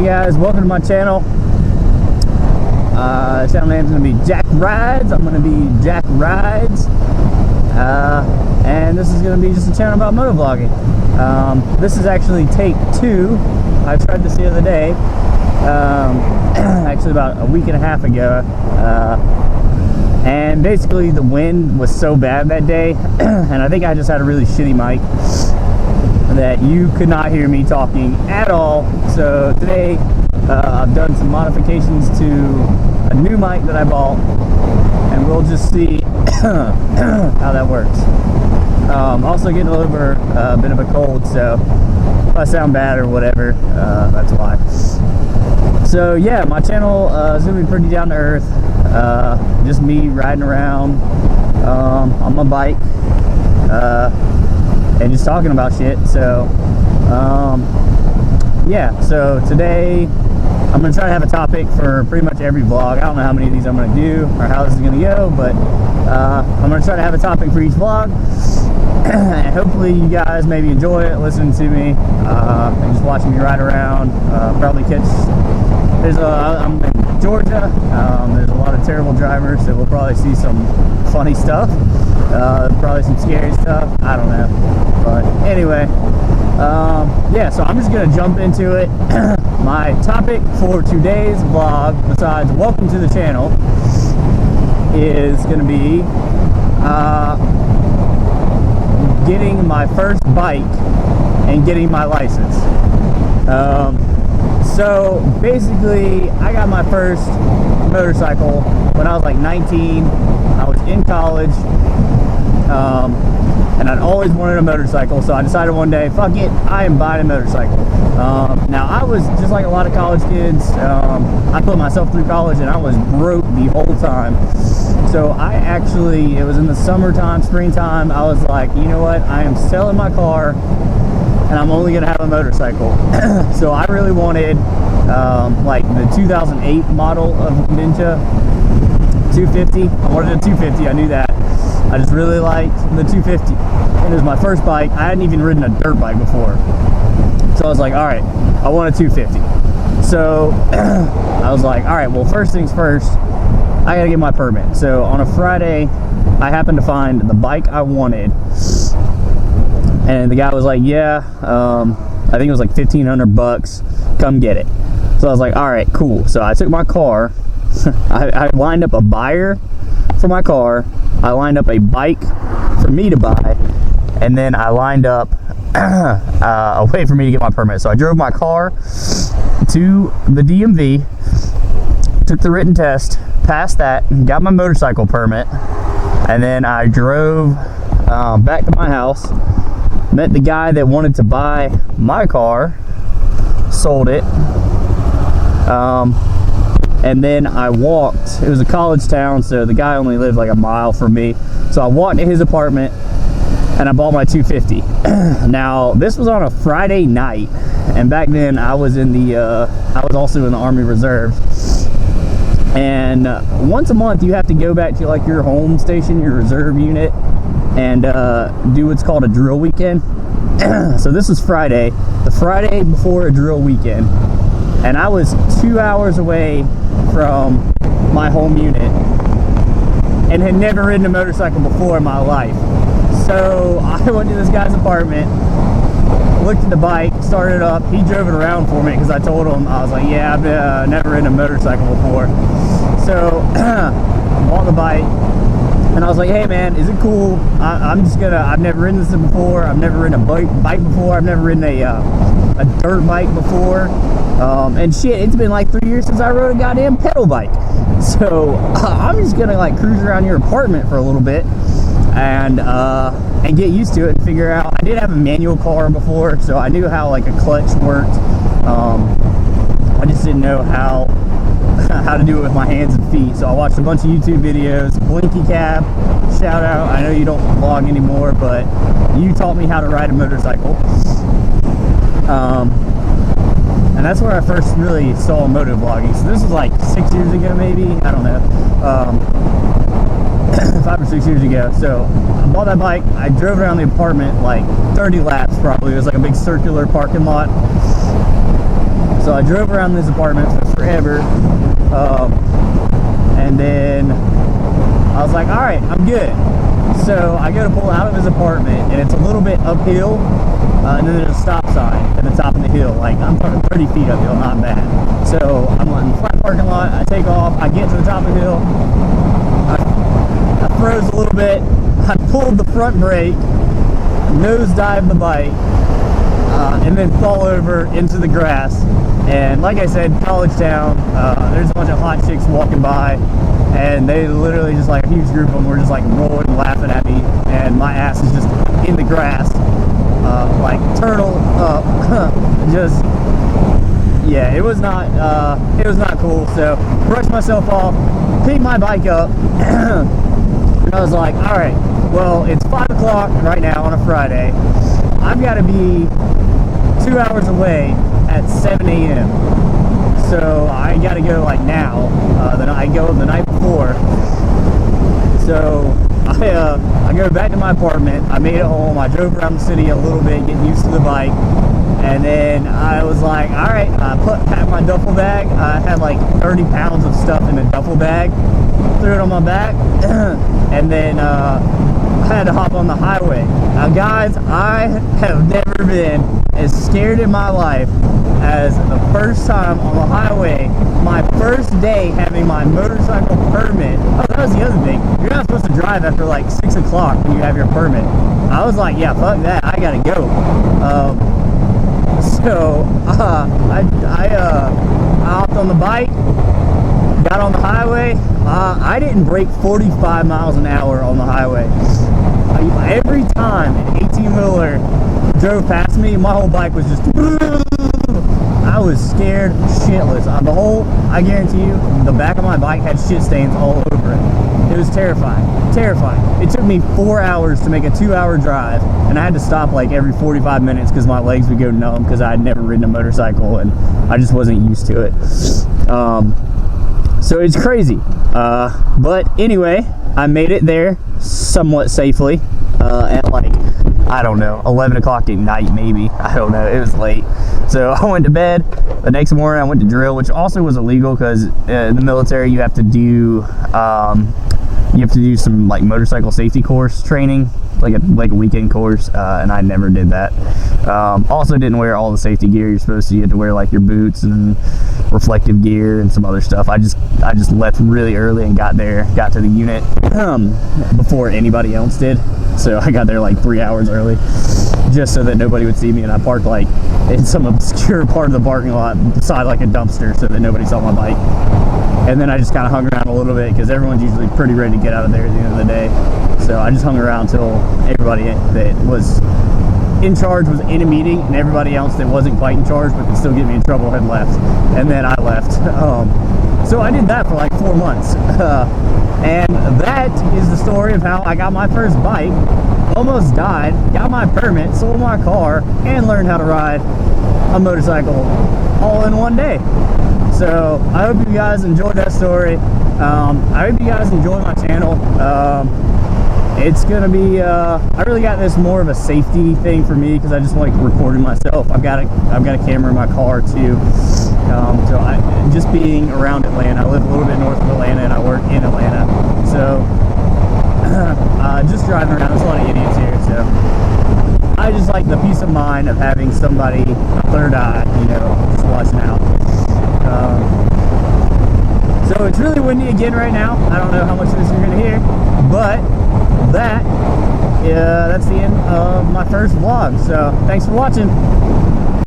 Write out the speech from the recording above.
Hey guys, welcome to my channel. Channel name is going to be Jack Rides. I'm going to be Jack Rides. And this is going to be just a channel about motovlogging. This is actually take 2. I tried this the other day. Actually about a week and a half ago. And basically the wind was so bad that day, and I think I just had a really shitty mic that you could not hear me talking at all. So today I've done some modifications to a new mic that I bought, and we'll just see how that works. Also getting over a bit of a cold, so if I sound bad or whatever, that's why. So yeah, my channel is going to be pretty down to earth. Just me riding around on my bike and just talking about shit. So yeah, so today I'm going to try to have a topic for pretty much every vlog. I don't know how many of these I'm going to do or how this is going to go, but I'm going to try to have a topic for each vlog. And hopefully you guys maybe enjoy it, listen to me, and just watching me ride around. Probably catch, I'm in Georgia, there's a lot of terrible drivers, so we'll probably see some funny stuff, probably some scary stuff, I don't know, but anyway, yeah, so I'm just going to jump into it. My topic for today's vlog, besides welcome to the channel, is going to be getting my first bike and getting my license. So basically I got my first motorcycle when I was like 19. I was in college, and I'd always wanted a motorcycle, so I decided one day, fuck it, I am buying a motorcycle. Now I was just like a lot of college kids. I put myself through college and I was broke the whole time. So I actually, it was in the summertime, springtime, I was like, you know what, I am selling my car and I'm only gonna have a motorcycle. So I really wanted like the 2008 model of Ninja 250. I wanted a 250, I knew that. I just really liked the 250. And it was my first bike. I hadn't even ridden a dirt bike before. So I was like, all right, I want a 250. So I was like, all right, well, first things first, I gotta get my permit. So on a Friday, I happened to find the bike I wanted, and the guy was like, yeah, I think it was like $1,500, come get it. So I was like, all right, cool. So I took my car, I lined up a buyer for my car, I lined up a bike for me to buy, and then I lined up a way for me to get my permit. So I drove my car to the DMV, took the written test, passed that, got my motorcycle permit, and then I drove back to my house, met the guy that wanted to buy my car, sold it, and then I walked. It was a college town, so the guy only lived like a mile from me, so I walked to his apartment and I bought my 250. Now this was on a Friday night, and back then I was in the I was also in the Army Reserve. And once a month you have to go back to like your home station, your reserve unit, and do what's called a drill weekend. So this was Friday, the Friday before a drill weekend, and I was 2 hours away from my home unit and had never ridden a motorcycle before in my life. So I went to this guy's apartment, looked at the bike, started it up. He drove it around for me because I told him, I was like, yeah, I've never ridden a motorcycle before. So bought the bike, and I was like, hey man, is it cool? I've never ridden this before. I've never ridden a bike before. I've never ridden a dirt bike before. And shit, it's been like 3 years since I rode a goddamn pedal bike. So I'm just gonna like cruise around your apartment for a little bit and get used to it and figure out. I did have a manual car before, so I knew how like a clutch worked. I just didn't know how to do it with my hands and feet. So I watched a bunch of YouTube videos. Blinky Cab, shout out. I know you don't vlog anymore, but you taught me how to ride a motorcycle. And that's where I first really saw moto vlogging. So this was like 6 years ago, maybe, I don't know, 5 or 6 years ago. So I bought that bike, I drove around the apartment like 30 laps probably. It was like a big circular parking lot. So I drove around this apartment for forever, and then I was like, all right, I'm good. So I go to pull out of his apartment, and it's a little bit uphill, and then there's a stop sign at the top of the hill. Like, I'm talking 30 feet uphill, not bad. So I'm in the flat parking lot, I take off, I get to the top of the hill, I froze a little bit, I pulled the front brake, nosedive the bike, and then fall over into the grass. And like I said, college town, there's a bunch of hot chicks walking by, and they literally just, like, a huge group of them were just like rolling and laughing at me, and my ass is just in the grass, like turtle up. Just, yeah, it was not cool. So brushed myself off, picked my bike up, and I was like, all right, well, it's 5 o'clock right now on a Friday. I've got to be 2 hours away at 7 a.m. So I got to go like now. Then I go the night before. So I go back to my apartment. I made it home. I drove around the city a little bit, getting used to the bike. And then I was like, all right, packed my duffel bag. I had like 30 pounds of stuff in a duffel bag. Threw it on my back. And then I had to hop on the highway. Now guys, I have never been as scared in my life as the first time on the highway. My first day having my motorcycle permit. Oh, that was the other thing. You're not supposed to drive after like 6 o'clock when you have your permit. I was like, yeah, fuck that, I gotta go. So I hopped on the bike, got on the highway. I didn't break 45 miles an hour on the highway. Every time an 18-wheeler drove past me, my whole bike was just... I was scared shitless. I guarantee you, the back of my bike had shit stains all over it. It was terrifying. Terrifying. It took me 4 hours to make a 2-hour drive, and I had to stop like every 45 minutes because my legs would go numb because I had never ridden a motorcycle and I just wasn't used to it. So it's crazy. But anyway, I made it there somewhat safely at like, I don't know, 11 o'clock at night maybe. I don't know. It was late. So I went to bed. The next morning I went to drill, which also was illegal because in the military you have to do some like motorcycle safety course training, like a weekend course, and I never did that. Also didn't wear all the safety gear you're supposed to. You had to wear like your boots and reflective gear and some other stuff. I just left really early and got to the unit before anybody else did. So I got there like 3 hours early just so that nobody would see me, and I parked like in some obscure part of the parking lot beside like a dumpster so that nobody saw my bike. And then I just kind of hung around a little bit because everyone's usually pretty ready to get out of there at the end of the day. So I just hung around till everybody that was in charge was in a meeting, and everybody else that wasn't quite in charge but could still get me in trouble had left. And then I left. So I did that for like 4 months. And that is the story of how I got my first bike, almost died, got my permit, sold my car, and learned how to ride a motorcycle all in one day. So I hope you guys enjoyed that story. I hope you guys enjoy my channel. It's gonna be I really got this more of a safety thing for me because I just like recording myself. I've got a camera in my car too. So just being around Atlanta, I live a little bit north of Atlanta and I work in Atlanta. So just driving around, there's a lot of idiots here. So I just like the peace of mind of having somebody, a third eye, just watching out. So it's really windy again right now. I don't know how much of this you're gonna hear, but that's the end of my first vlog. So thanks for watching.